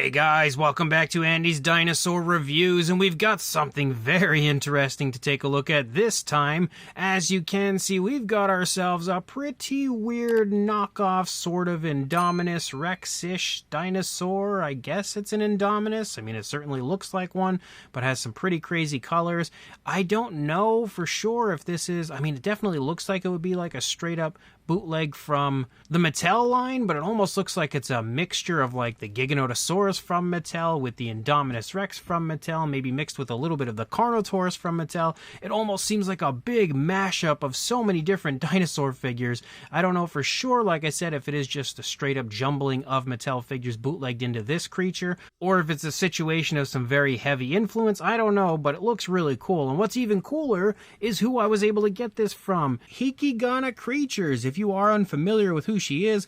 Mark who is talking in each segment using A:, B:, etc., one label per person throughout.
A: Hey guys, welcome back to Andy's Dinosaur Reviews, and we've got something very interesting to take a look at this time. As you can see, we've got ourselves a pretty weird knockoff sort of Indominus Rex-ish dinosaur. I guess it's an Indominus. I mean, it certainly looks like one, but has some pretty crazy colors. I don't know for sure if this is, it definitely looks like it would be like a straight up bootleg from the Mattel line, but it almost looks like it's a mixture of like the Giganotosaurus from Mattel with the Indominus Rex from Mattel, maybe mixed with a little bit of the Carnotaurus from Mattel. It almost seems like a big mashup of so many different dinosaur figures. I don't know for sure, like I said, if it is just a straight up jumbling of Mattel figures bootlegged into this creature, or if it's a situation of some very heavy influence. I don't know, but it looks really cool. And what's even cooler is who I was able to get this from. Hikigane Creatures. If you are unfamiliar with who she is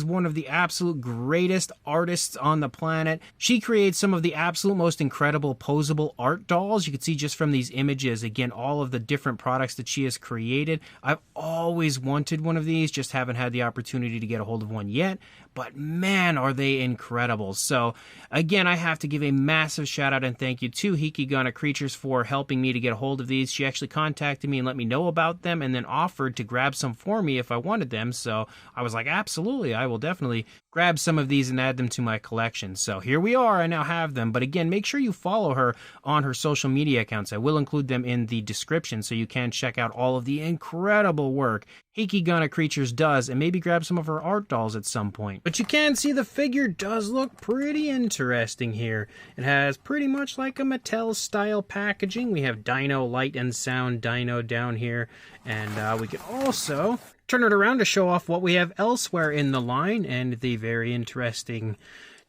A: one of the absolute greatest artists on the planet. She creates some of the absolute most incredible posable art dolls. You can see just from these images, again, all of the different products that she has created. I've always wanted one of these, just haven't had the opportunity to get a hold of one yet. But man, are they incredible. So again, I have to give a massive shout out and thank you to Hikigane Creatures for helping me to get a hold of these. She actually contacted me and let me know about them and then offered to grab some for me if I wanted them. So I was like, absolutely, I will definitely grab some of these and add them to my collection. So here we are, I now have them. But again, make sure you follow her on her social media accounts. I will include them in the description so you can check out all of the incredible work Hikigane Creatures does and maybe grab some of her art dolls at some point. But you can see the figure does look pretty interesting here. It has pretty much like a Mattel style packaging. We have Dino, Light and Sound Dino down here, and we can also turn it around to show off what we have elsewhere in the line and the very interesting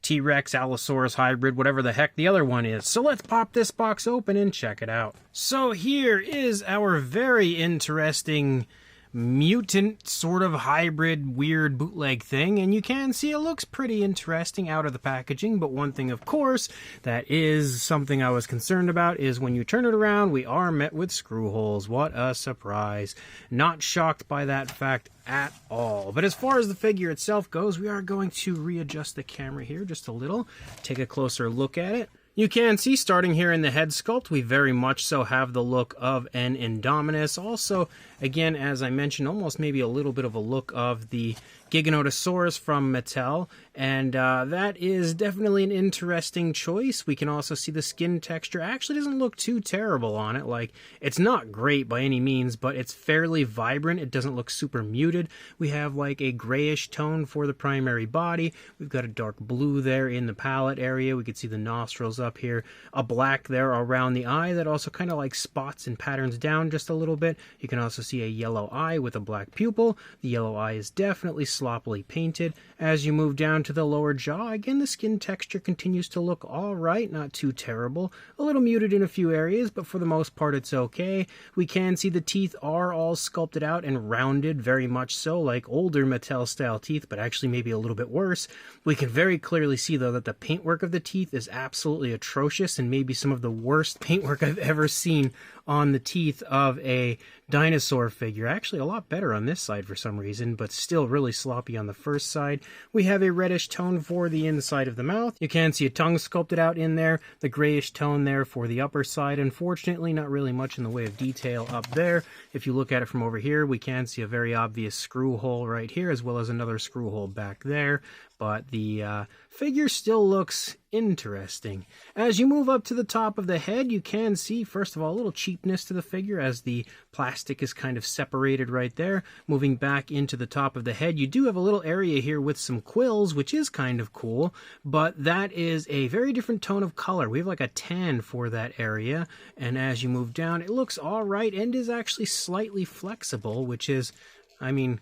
A: T-Rex, Allosaurus hybrid, whatever the heck the other one is. So let's pop this box open and check it out. So here is our very interesting mutant sort of hybrid weird bootleg thing, and you can see it looks pretty interesting out of the packaging. But one thing, of course, that is something I was concerned about is when you turn it around, we are met with screw holes. What a surprise. Not shocked by that fact at all. But as far as the figure itself goes, we are going to readjust the camera here just a little, take a closer look at it. You can see, starting here in the head sculpt, we very much so have the look of an Indominus. Also, again, as I mentioned, almost maybe a little bit of a look of the Giganotosaurus from Mattel, and that is definitely an interesting choice. We can also see the skin texture actually doesn't look too terrible on it. Like, it's not great by any means, but it's fairly vibrant. It doesn't look super muted. We have like a grayish tone for the primary body. We've got a dark blue there in the palate area. We can see the nostrils up here, a black there around the eye that also kind of like spots and patterns down just a little bit. You can also see a yellow eye with a black pupil. The yellow eye is definitely sloppily painted. As you move down to the lower jaw, again, the skin texture continues to look all right, not too terrible. A little muted in a few areas, but for the most part, it's okay. We can see the teeth are all sculpted out and rounded, very much so, like older Mattel-style teeth, but actually maybe a little bit worse. We can very clearly see, though, that the paintwork of the teeth is absolutely atrocious and maybe some of the worst paintwork I've ever seen on the teeth of a dinosaur figure. Actually, a lot better on this side for some reason, but still really sloppy on the first side. We have a reddish tone for the inside of the mouth. You can see a tongue sculpted out in there, the grayish tone there for the upper side. Unfortunately, not really much in the way of detail up there. If you look at it from over here, we can see a very obvious screw hole right here, as well as another screw hole back there. But the figure still looks interesting. As you move up to the top of the head, you can see, first of all, a little cheapness to the figure as the plastic is kind of separated right there. Moving back into the top of the head, you do have a little area here with some quills, which is kind of cool, but that is a very different tone of color. We have like a tan for that area, and as you move down, it looks all right and is actually slightly flexible, which is,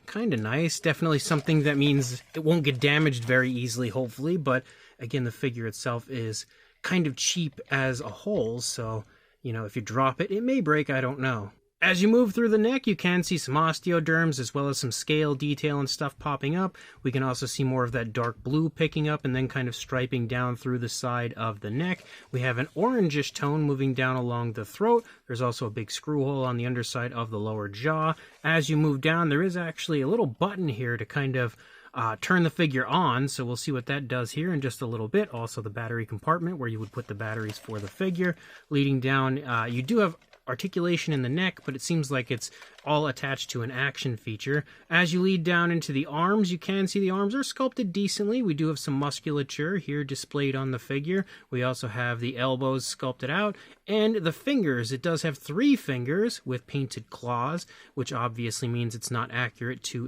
A: kind of nice. Definitely something that means it won't get damaged very easily, hopefully. But again, the figure itself is kind of cheap as a whole. So, if you drop it, it may break. I don't know. As you move through the neck, you can see some osteoderms as well as some scale detail and stuff popping up. We can also see more of that dark blue picking up and then kind of striping down through the side of the neck. We have an orangish tone moving down along the throat. There's also a big screw hole on the underside of the lower jaw. As you move down, there is actually a little button here to kind of turn the figure on, so we'll see what that does here in just a little bit. Also the battery compartment where you would put the batteries for the figure. Leading down, you do have articulation in the neck, but it seems like it's all attached to an action feature. As you lead down into the arms, you can see the arms are sculpted decently. We do have some musculature here displayed on the figure. We also have the elbows sculpted out, and the fingers. It does have 3 fingers with painted claws, which obviously means it's not accurate to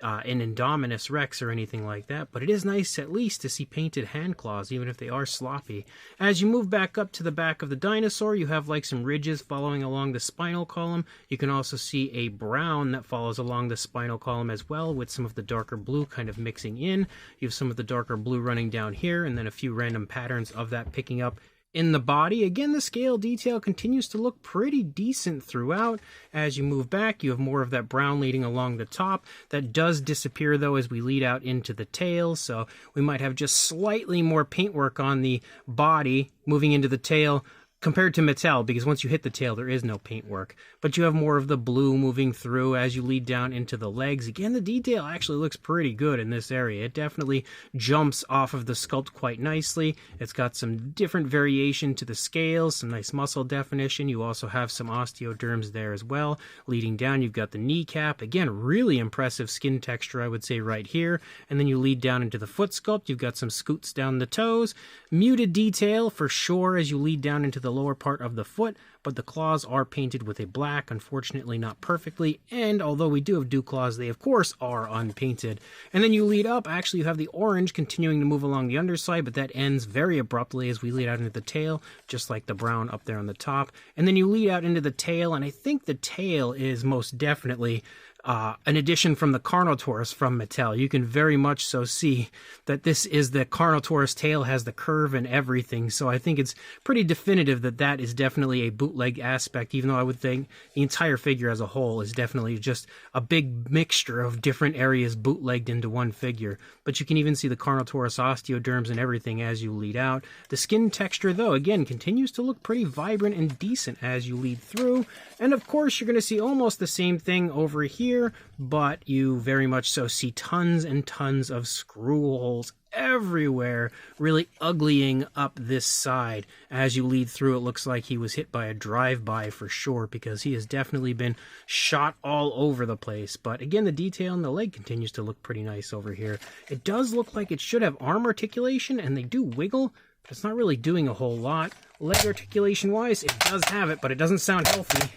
A: an Indominus Rex or anything like that, but it is nice at least to see painted hand claws, even if they are sloppy. As you move back up to the back of the dinosaur, you have like some ridges following along the spinal column. You can also see a brown that follows along the spinal column as well, with some of the darker blue kind of mixing in. You have some of the darker blue running down here, and then a few random patterns of that picking up in the body. Again, the scale detail continues to look pretty decent throughout. As you move back, you have more of that brown leading along the top. That does disappear, though, as we lead out into the tail, so we might have just slightly more paintwork on the body moving into the tail compared to Mattel, because once you hit the tail, there is no paintwork. But you have more of the blue moving through as you lead down into the legs. Again, the detail actually looks pretty good in this area. It definitely jumps off of the sculpt quite nicely. It's got some different variation to the scales, some nice muscle definition. You also have some osteoderms there as well. Leading down, you've got the kneecap. Again, really impressive skin texture, I would say, right here. And then you lead down into the foot sculpt. You've got some scoots down the toes. Muted detail for sure as you lead down into the lower part of the foot, but the claws are painted with a black, unfortunately not perfectly, and although we do have dew claws, they of course are unpainted. And then you lead up, actually you have the orange continuing to move along the underside, but that ends very abruptly as we lead out into the tail, just like the brown up there on the top. And then you lead out into the tail, and I think the tail is most definitely an addition from the Carnotaurus from Mattel. You can very much so see that this is the Carnotaurus tail, has the curve and everything, so I think it's pretty definitive that that is definitely a bootleg aspect, even though I would think the entire figure as a whole is definitely just a big mixture of different areas bootlegged into one figure. But you can even see the Carnotaurus osteoderms and everything as you lead out. The skin texture, though, again, continues to look pretty vibrant and decent as you lead through, and of course you're going to see almost the same thing over here, but you very much so see tons and tons of screw holes everywhere, really uglying up this side. As you lead through, it looks like he was hit by a drive-by for sure, because he has definitely been shot all over the place. But again, the detail in the leg continues to look pretty nice over here. It does look like it should have arm articulation, and they do wiggle, but it's not really doing a whole lot. Leg articulation-wise, it does have it, but it doesn't sound healthy.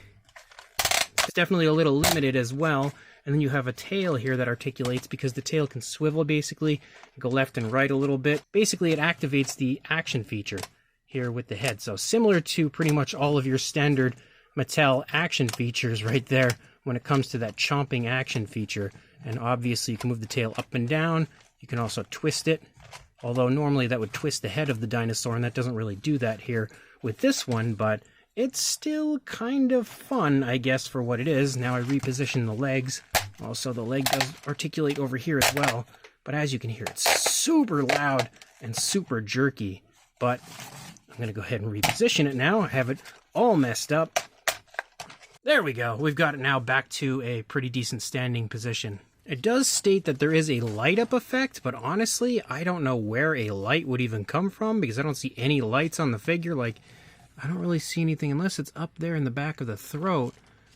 A: It's definitely a little limited as well. And then you have a tail here that articulates, because the tail can swivel basically, go left and right a little bit. Basically, it activates the action feature here with the head. So similar to pretty much all of your standard Mattel action features right there when it comes to that chomping action feature. And obviously, you can move the tail up and down. You can also twist it, although normally that would twist the head of the dinosaur, and that doesn't really do that here with this one, but it's still kind of fun, I guess, for what it is. Now I reposition the legs. Also, the leg does articulate over here as well. But as you can hear, it's super loud and super jerky. But I'm going to go ahead and reposition it now. I have it all messed up. There we go. We've got it now back to a pretty decent standing position. It does state that there is a light-up effect, but honestly, I don't know where a light would even come from, because I don't see any lights on the figure. Like, I don't really see anything unless it's up there in the back of the throat.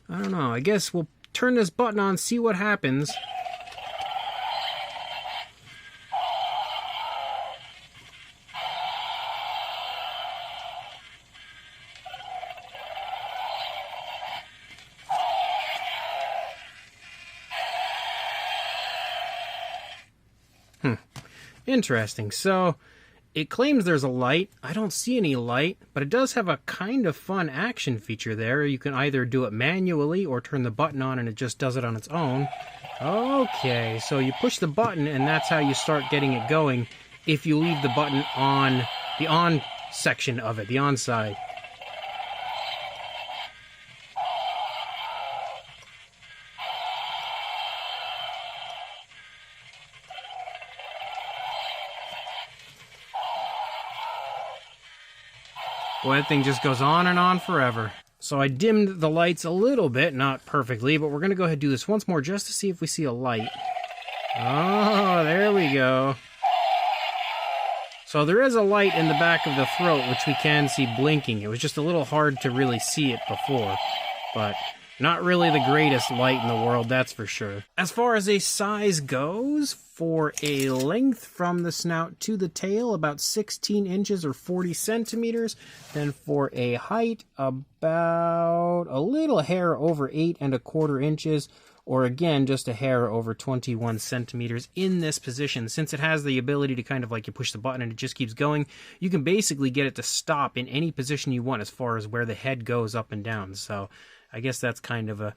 A: I don't know. I guess we'll turn this button on, see what happens. Interesting. So it claims there's a light. I don't see any light, but it does have a kind of fun action feature there. You can either do it manually or turn the button on and it just does it on its own. Okay, so you push the button and that's how you start getting it going if you leave the button on the on section of it, the on side. Boy, that thing just goes on and on forever. So I dimmed the lights a little bit, not perfectly, but we're going to go ahead and do this once more just to see if we see a light. Oh, there we go. So there is a light in the back of the throat, which we can see blinking. It was just a little hard to really see it before, but not really the greatest light in the world, that's for sure. As far as a size goes, for a length from the snout to the tail, about 16 inches or 40 centimeters. Then for a height, about a little hair over 8¼ inches, or again, just a hair over 21 centimeters in this position. Since it has the ability to kind of like you push the button and it just keeps going, you can basically get it to stop in any position you want as far as where the head goes up and down. So I guess that's kind of a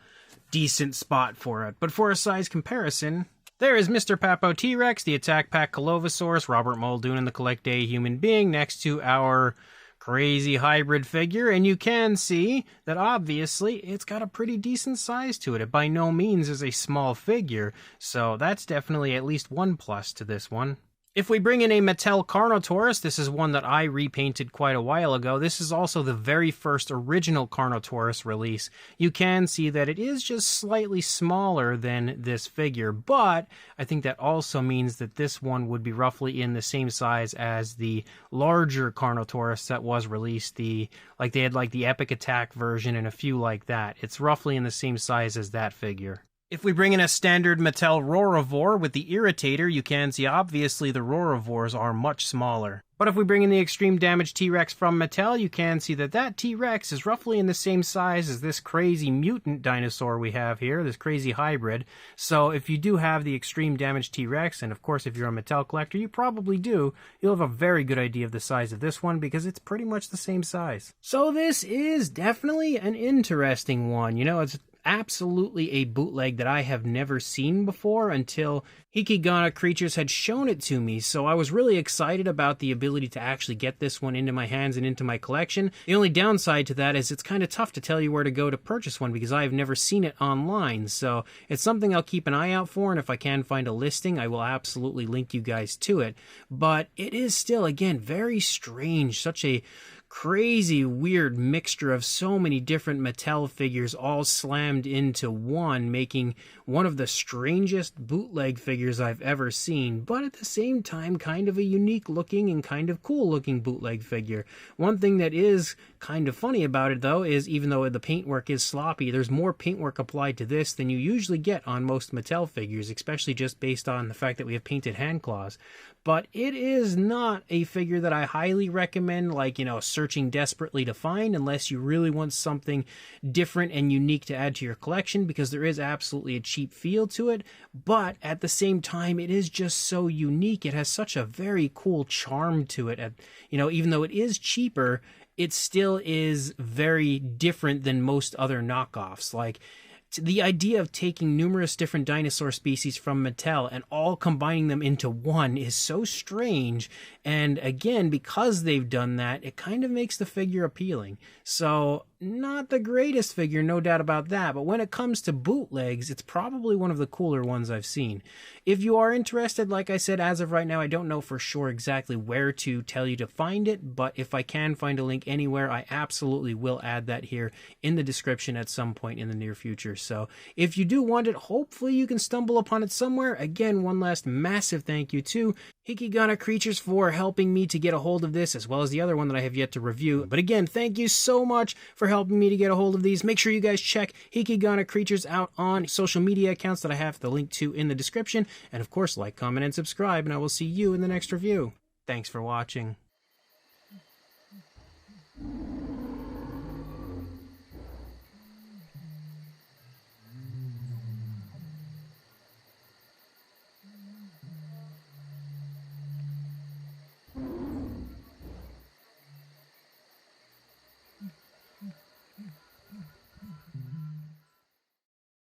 A: decent spot for it. But for a size comparison, there is Mr. Papo T-Rex, the Attack Pack Colovosaurus, Robert Muldoon, and the Collect Day Human Being next to our crazy hybrid figure, and you can see that obviously it's got a pretty decent size to it. It by no means is a small figure, so that's definitely at least one plus to this one. If we bring in a Mattel Carnotaurus, this is one that I repainted quite a while ago. This is also the very first original Carnotaurus release. You can see that it is just slightly smaller than this figure, but I think that also means that this one would be roughly in the same size as the larger Carnotaurus that was released. They had like the Epic Attack version and a few like that. It's roughly in the same size as that figure. If we bring in a standard Mattel Roarivore with the Irritator, you can see obviously the Roarivores are much smaller. But if we bring in the Extreme Damage T-Rex from Mattel, you can see that that T-Rex is roughly in the same size as this crazy mutant dinosaur we have here, this crazy hybrid. So if you do have the Extreme Damage T-Rex, and of course if you're a Mattel collector, you probably do, you'll have a very good idea of the size of this one because it's pretty much the same size. So this is definitely an interesting one. You know, it's absolutely a bootleg that I have never seen before until Hikigane Creatures had shown it to me, so I was really excited about the ability to actually get this one into my hands and into my collection. The only downside to that is it's kind of tough to tell you where to go to purchase one because I have never seen it online, so it's something I'll keep an eye out for, and if I can find a listing, I will absolutely link you guys to it. But it is still, again, very strange, such a crazy, weird mixture of so many different Mattel figures all slammed into one, making one of the strangest bootleg figures I've ever seen, but at the same time, kind of a unique looking and kind of cool looking bootleg figure. One thing that is kind of funny about it, though, is even though the paintwork is sloppy, there's more paintwork applied to this than you usually get on most Mattel figures, especially just based on the fact that we have painted hand claws. But it is not a figure that I highly recommend, like, searching desperately to find unless you really want something different and unique to add to your collection, because there is absolutely a cheap feel to it. But at the same time, it is just so unique. It has such a very cool charm to it. Even though it is cheaper, it still is very different than most other knockoffs. Like, the idea of taking numerous different dinosaur species from Mattel and all combining them into one is so strange. And again, because they've done that, it kind of makes the figure appealing. So, not the greatest figure, no doubt about that. But when it comes to bootlegs, it's probably one of the cooler ones I've seen. If you are interested, like I said, as of right now, I don't know for sure exactly where to tell you to find it. But if I can find a link anywhere, I absolutely will add that here in the description at some point in the near future. So if you do want it, hopefully you can stumble upon it somewhere. Again, one last massive thank you to Hikigane Creatures for helping me to get a hold of this, as well as the other one that I have yet to review. But again, thank you so much for helping me to get a hold of these. Make sure you guys check Hikigane Creatures out on social media accounts that I have the link to in the description. And of course, like, comment, and subscribe, and I will see you in the next review. Thanks for watching.